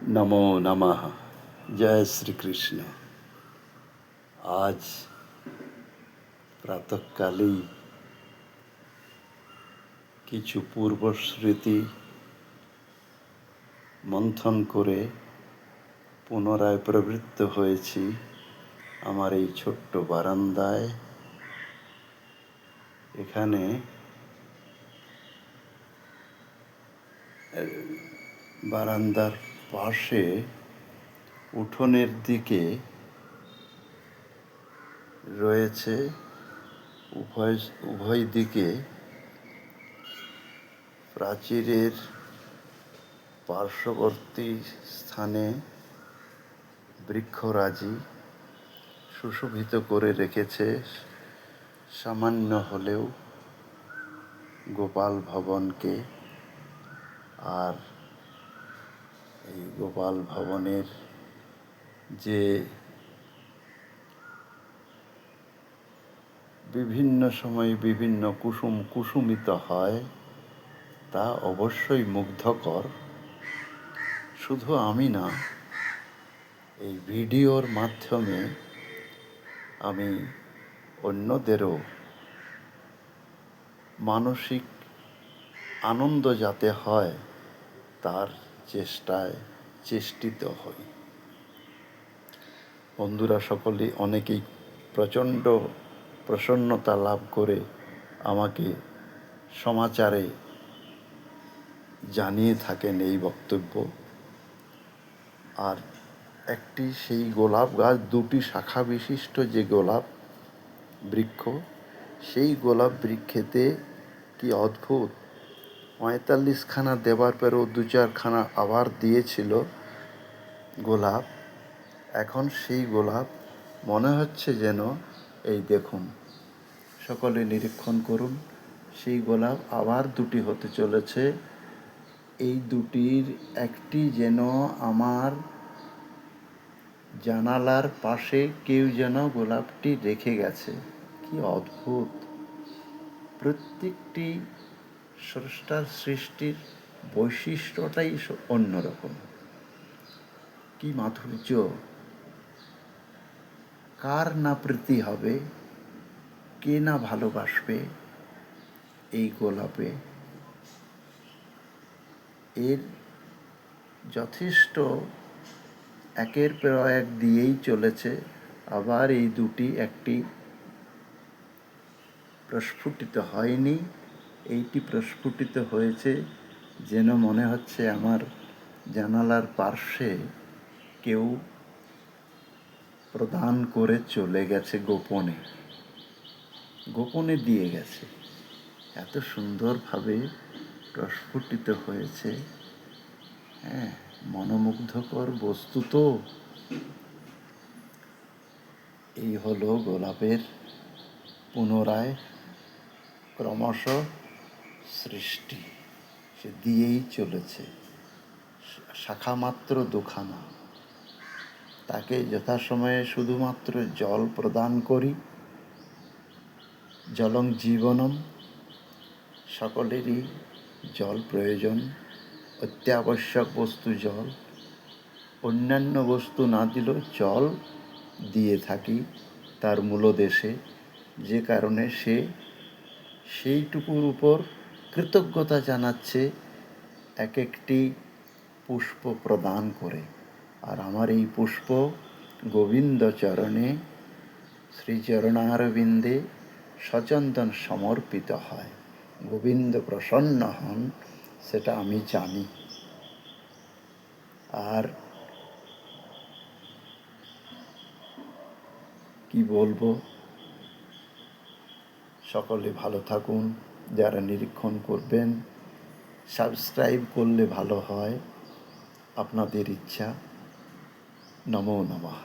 নমো নমঃ। জয় শ্রীকৃষ্ণ। আজ প্রাতঃকালেই কিছু পূর্বস্মৃতি মন্থন করে পুনরায় প্রবৃত্ত হয়েছি আমার এই ছোট্ট বারান্দায়। এখানে বারান্দার পাশে উঠোনের দিকে রয়েছে উভয় দিকে প্রাচীরের পার্শ্ববর্তী স্থানে বৃক্ষরাজি সুশোভিত করে রেখেছে সামান্য হলেও গোপাল ভবনকে। আর এই গোপাল ভবনের যে বিভিন্ন সময় বিভিন্ন কুসুমিত হয় তা অবশ্যই মুগ্ধকর। শুধু আমি না, এই ভিডিওর মাধ্যমে আমি অন্যদেরও মানসিক আনন্দ যাতে হয় তার চেষ্টিত হই। বন্ধুরা সকলে অনেকেই প্রচণ্ড প্রসন্নতা লাভ করে আমাকে সমাচারে জানিয়ে থাকেন এই বক্তব্য। আর একটি সেই গোলাপ গাছ, দুটি শাখা বিশিষ্ট যে গোলাপ বৃক্ষ, সেই গোলাপ বৃক্ষেতে কি অদ্ভুত ৪৫খানা দেবার পরেও ২-৪খানা আবার দিয়েছিল গোলাপ। এখন সেই গোলাপ মনে হচ্ছে যেন, এই দেখুন, সকলে নিরীক্ষণ করুন, সেই গোলাপ আবার দুটি হতে চলেছে। এই দুটির একটি যেন আমার জানালার পাশে কেউ যেন গোলাপটি রেখে গেছে। কি অদ্ভুত! প্রত্যেকটি স্রষ্টার সৃষ্টির বৈশিষ্ট্যটাই অন্যরকম। কি মাধুর্য! কার না প্রীতি হবে, কে না ভালোবাসবে এই গোলাপে। এর যথেষ্ট একের পর এক দিয়েই চলেছে। আবার এই দুটি, একটি প্রস্ফুটিত হয়নি, এইটি প্রস্ফুটিত হয়েছে। যেন মনে হচ্ছে আমার জানালার পার্শ্বে কেউ প্রদান করে চলে গেছে, গোপনে দিয়ে গেছে। এত সুন্দরভাবে প্রস্ফুটিত হয়েছে। হ্যাঁ, মনোমুগ্ধকর বস্তু তো। এই হলো গোলাপের পুনরায় ক্রমশ সৃষ্টি। সে দিয়েই চলেছে, শাখা মাত্র দুখানা। তাকে যথাসময়ে শুধুমাত্র জল প্রদান করি। জলং জীবনম, সকলেরই জল প্রয়োজন, অত্যাবশ্যক বস্তু জল। অন্যান্য বস্তু না দিলেও জল দিয়ে থাকি তার মূলদেশে, যে কারণে সে সেইটুকুর উপর কৃতজ্ঞতা জানাচ্ছে এক একটি পুষ্প প্রদান করে। আর আমার এই পুষ্প গোবিন্দ চরণে, শ্রীচরণারবিন্দে সচন্দন সমর্পিত হয়। গোবিন্দ প্রসন্ন হন, সেটা আমি জানি। আর কি বলবো, সকলে ভালো থাকুন। যারা নিরীক্ষণ করবেন, সাবস্ক্রাইব করলে ভালো হয়, আপনাদের ইচ্ছা। নমো নমঃ।